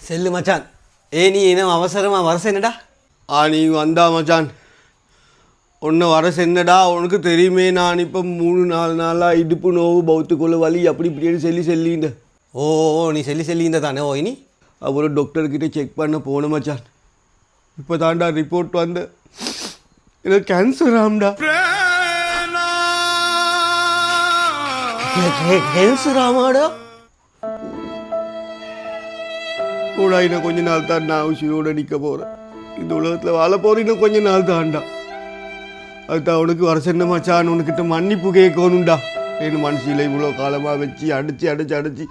Cell மச்சான். நீ என்ன அவசரமாக வர என்னடா? நீ வந்தா மச்சான். உன்னை வர என்னடா உனக்கு தெரியுமே, நான் இப்போ 3-4 நாளாக இடுப்பு நோவு பௌத்துக்குள்ள வலி அப்படி இப்படின்னு சொல்லிந்த. ஓ நீ செல்லிந்த தானே? இனி அப்புறம் டாக்டர்கிட்ட செக் பண்ண போன மச்சான். இப்போ தாண்டா ரிப்போர்ட் வந்து எனக்கு கேன்சர் ஆம்டா. கேன்சர் ஆமாடா? கூட இன்னும் கொஞ்ச நாள் தான் நான் உயிரோட நிற்க போகிறேன். இந்த உலகத்தில் வாழ போகிற இன்னும் கொஞ்ச நாள் தான்டா. அதுதான் உனக்கு வர சொன்ன மச்சான். உனக்கிட்ட மன்னிப்பு கேட்கணும்டா. என் மனசில் இவ்வளோ காலமாக வச்சு அடித்து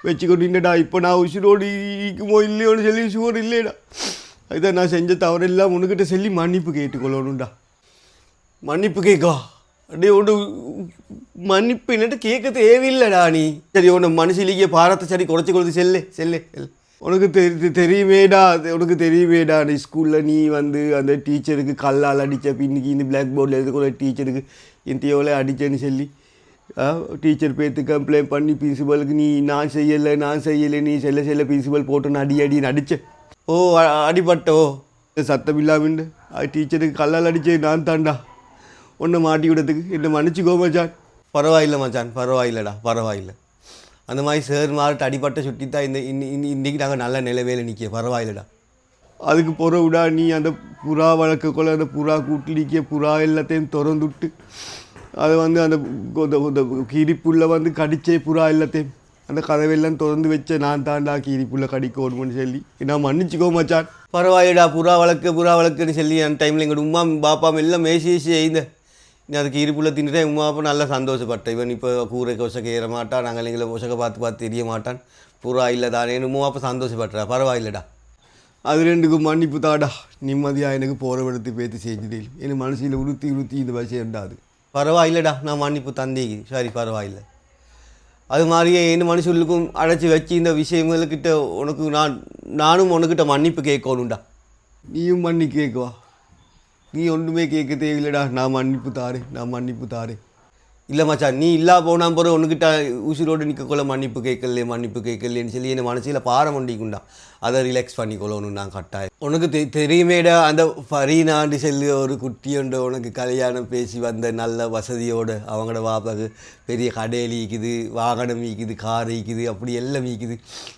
வச்சுக்கொண்டுடா. இப்போ நான் உயிரோடு இருக்குமோ இல்லையோன்னு சொல்லி ஷுவர் இல்லைடா. அதுதான் நான் செஞ்ச தவறெல்லாம் உனக்கிட்ட சொல்லி மன்னிப்பு கேட்டுக்கொள்ளணும்டா. மன்னிப்பு கேட்கா அப்படியே ஒன்று மன்னிப்பு என்னட்டு கேட்க தேவையில்லைடா. நீ சரி உன்னை மனசிலேயே பாரத்தை சரி குறைச்சி கொடுத்து செல்லு. உனக்கு தெரியுமேடா, உனக்கு தெரியுமேடா. நீ ஸ்கூலில் நீ வந்து அந்த டீச்சருக்கு கல்லால் அடித்த பின்னிக்கு இந்த பிளாக் போர்டில் எழுதுக்கூட டீச்சருக்கு எவ்வளோ அடித்தேன்னு சொல்லி டீச்சர் பேர்த்து கம்ப்ளைண்ட் பண்ணி பிரின்சிபலுக்கு நீ நான் செய்யலை நீ செல்ல பிரின்சிபல் போட்டு நான் அடின்னு அடித்தேன். ஓ அடிபட்டோ சத்தம் இல்லாமண்டு டீச்சருக்கு கல்லால் அடித்தேன் நான் தாண்டா. ஒன்றை மாட்டி விடத்துக்கு என்னை மன்னிச்சுக்கோ மச்சான். பரவாயில்லை மச்சான், பரவாயில்லை. அந்த மாதிரி சார் மாறிட்டு அடிபட்ட சுட்டி தான் இன்றைக்கி நாங்கள் நல்ல நிலவேல நிற்க. பரவாயில்லடா. அதுக்கு பிறகுடா நீ அந்த புறா வளர்க்கக்குள்ள அந்த புறா கூட்டி நிற்க புறா எல்லாத்தையும் திறந்துட்டு அதை வந்து அந்த கீரிப்புள்ள வந்து கடிச்சே புறா எல்லாத்தையும் அந்த கதவெல்லாம் திறந்து வச்ச நான் தாண்டா கீரிப்புள்ள கடிக்கணும்னு சொல்லி நான் மன்னிச்சுக்கோ மச்சான். பரவாயில்லடா. புறா வளர்க்குன்னு சொல்லி அந்த டைமில் எங்கள் உமா பாப்பாம் எல்லாம் மேசி எழுந்த நீ அதுக்கு இருப்புள்ள தின்னுட்டேன். உமா அப்போ நல்லா சந்தோஷப்பட்டேன். இவன் இப்போ கூரை கொசக்க ஏற மாட்டான், நாங்கள் எங்களை கொசக்க பார்த்து தெரிய மாட்டான், புறா இல்லை தானே உமா அப்போ சந்தோஷப்பட்டுறா. பரவாயில்லடா. அது ரெண்டுக்கும் மன்னிப்பு தாடா. நிம்மதியாக எனக்கு போகிற விடத்து பேத்து செஞ்சுட்டே என் மனசில் உறுத்தி இந்த விஷயம்டா. அது பரவாயில்லடா. நான் மன்னிப்பு தந்தேன். சரி பரவாயில்லை. அது மாதிரியே என் மனுஷர்களுக்கும் அழைச்சி வச்சு இந்த விஷயங்கள்கிட்ட உனக்கு நானும் உனக்கிட்ட மன்னிப்பு கேட்கணும்டா. நீயும் மன்னி கேட்குவா. நீ ஒன்றுமே கேட்க தேவையில்லடா. நான் மன்னிப்பு தாரேன். இல்லை மச்சான், நீ இல்லா போனால் போகிற ஒன்றுக்கிட்ட உசிரோடு நிற்கக்குள்ள மன்னிப்பு கேட்கலேன்னு சொல்லி என் மனசில் பாரம் ஒண்டிக்குண்டா. அதை ரிலாக்ஸ் பண்ணிக்கொள்ளணும் நான் கட்டாயம். உனக்கு தெரியுமேடா அந்த ஃபரீனாண்டு செல்லு ஒரு குட்டியோண்ட உனக்கு கல்யாணம் பேசி வந்த நல்ல வசதியோடு அவங்களோட வாப்பாக்கு பெரிய கடையில் ஈக்குது, வாகனம் ஈக்குது, கார் ஈக்குது, அப்படி எல்லாம் ஈக்குது.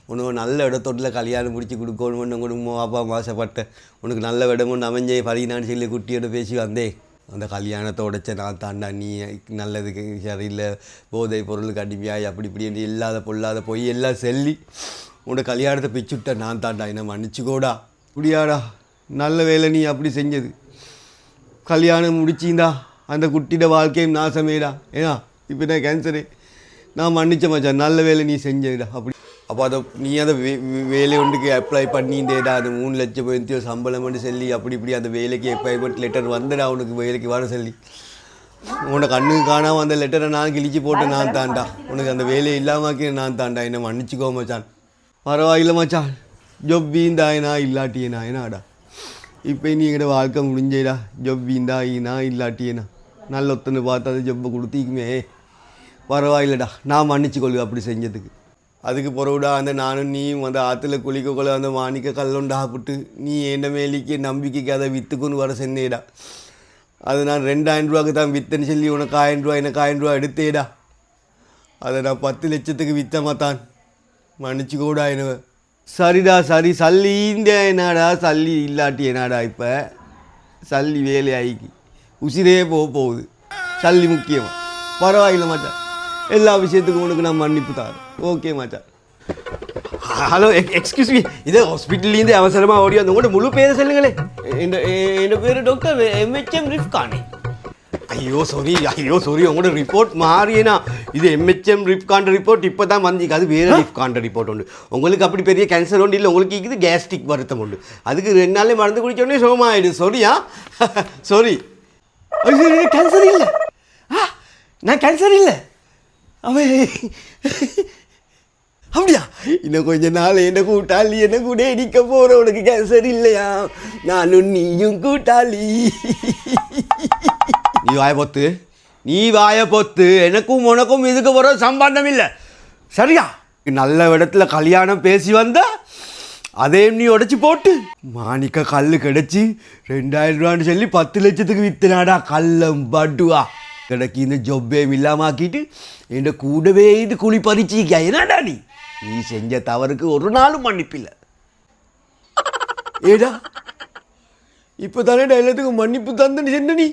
உனக்கு நல்ல இடத்தோட்டில் கல்யாணம் முடிச்சு கொடுக்கணும்னு உனக்கு வாப்பா ஆசைப்பட்டேன். உனக்கு நல்ல இடம் ஒன்று அமைஞ்சே ஃபரீனாண்டு செல்லு குட்டியோட பேசி வந்தேன். அந்த கல்யாணத்தோடச்ச நான் தாண்டா நீ நல்லதுக்கு சரியில்லை, போதை பொருளுக்கு அடிமையாய் அப்படி இப்படி இல்லாத பொல்லாத போய் எல்லாம் சொல்லி உன்னோட கல்யாணத்தை பிச்சுட்ட நான் தாண்டா. என்ன மன்னிச்சுக்கோடா. முடியாடா. நல்ல வேலை நீ அப்படி செஞ்சது. கல்யாணம் முடிச்சிந்தா அந்த குட்டியோட வாழ்க்கையும் நாசமேடா. ஏன்னா இப்போ நான் கேன்சரு. நான் மன்னிச்ச மச்சான். நல்ல வேலை நீ செஞ்சதுடா. அப்படி அப்போ அதை நீ அந்த வேலை ஒன்றுக்கு அப்ளை பண்ணிட்டேடா. அது 3 லட்சம் சம்பளம் பண்ணி சொல்லி அப்படி இப்படி அந்த வேலைக்கு அப்பாயின்மெண்ட் லெட்டர் வந்துடா. உனக்கு வேலைக்கு வர சொல்லி உனக்கு கண்ணுக்கு காணாமல் அந்த லெட்டரை நான் கிழிச்சு போட்டு நான் தாண்டா. உனக்கு அந்த வேலையை இல்லாமக்கி நான் தாண்டா. என்ன மன்னிச்சுக்கோ மச்சான். பரவாயில்லை மச்சான். ஜொப் வீந்தாயினா இல்லாட்டியனா ஏனாடா. இப்போ நீ எங்கள்ட வாழ்க்கை முடிஞ்சேடா. ஜொப் வீந்தாயினா இல்லாட்டியனா நல்ல ஒத்தனை பார்த்து அதை ஜொப்பை கொடுத்திக்குமே. பரவாயில்லடா. நான் மன்னிச்சுக்கொள்ளுங்க அப்படி செஞ்சதுக்கு. அதுக்கு பிறகுடா அந்த நானும் நீயும் அந்த ஆற்றுல குளிக்கக்குள்ள அந்த மாணிக்க கல்லொண்டாப்பிட்டு நீ என்ன மேலிக்கு நம்பிக்கைக்கு அதை விற்றுக்குன்னு வர சென்னேடா. அது நான் 2000 ரூபாய்க்கு தான் விற்றேன்னு சொல்லி உனக்கு 1000 ரூபா எனக்கு 1000 ரூபா எடுத்தேடா. அதை நான் 10 லட்சத்துக்கு விற்றமாத்தான். மன்னிச்சுக்கூடா என்ன. சரிடா சரி. சல்லி இந்த என்னடா சல்லி இல்லாட்டி என்னடா. இப்போ சல்லி வேலையாகி உசிரே போகுது. சல்லி முக்கியமாக. பரவாயில்லை மச்சான். எல்லா விஷயத்துக்கும் உனக்கு நான் மன்னிப்பு தரேன். ஓகே மச்சான். Hello excuse me. இதே ஹாஸ்பிட்டல்லேருந்து அவசரமாக ஓடி வந்து உங்களோட முழு பேரை சொல்லுங்களே. என் பேர் டாக்டர் MHM ரிஃப்கானே. ஐயோ சாரி உங்களோட ரிப்போர்ட் மாறியேனா. இது MHM ரிஃப்காண்ட ரிப்போர்ட் இப்போ தான் வந்திக்கு. அது வேறு ரிஃப்காண்ட ரிப்போர்ட் உண்டு. உங்களுக்கு அப்படி பெரிய கேன்சர் ஒன்று இல்லை. உங்களுக்கு இது கேஸ்ட்ரிக் வருத்தம் உண்டு. அதுக்கு 2 நாளே மருந்து குடித்தோடனே சுகமாகிடும். சாரியா சாரி. கேன்சர் இல்லை. நான் கேன்சர் இல்லை. அவன் அப்படியா? இன்னும் கொஞ்ச நாள் என்ன கூட்டாளி என்ன கூட நிற்க போகிற. உனக்கு கேன்சர் இல்லையா? நானும் நீயும் கூட்டாளி. நீ வாய பொத்து. எனக்கும் உனக்கும் இதுக்கு போகிற சம்பந்தம் இல்லை. சரியா? நல்ல இடத்துல கல்யாணம் பேசி வந்தா அதையும் நீ உடைச்சி போட்டு மாணிக்க கல் கிடைச்சி 2000 ரூபான்னு சொல்லி 10 லட்சத்துக்கு வித்துனாடா கல்லம் பட்டுவா கிடக்கி இந்த ஜொப்பையும் இல்லாமாக்கிட்டு என் கூடவே இது குழி பறிச்சிக்கா என்னடா நீ செஞ்ச தவறுக்கு ஒரு நாளும் மன்னிப்பில்லை ஏடா இப்போ தானே எல்லாத்துக்கும் மன்னிப்பு தந்துன்னு சொன்ன நீ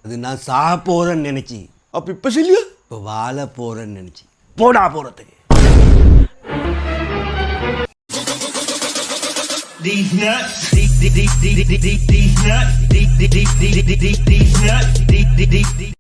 அது நான் சாக போகிறேன்னு நினச்சி அப்போ இப்போ சொல்லியா இப்போ வாழ போகிறேன்னு நினச்சி போடா போகிறதுக்கு These nuts, these nuts, these nuts,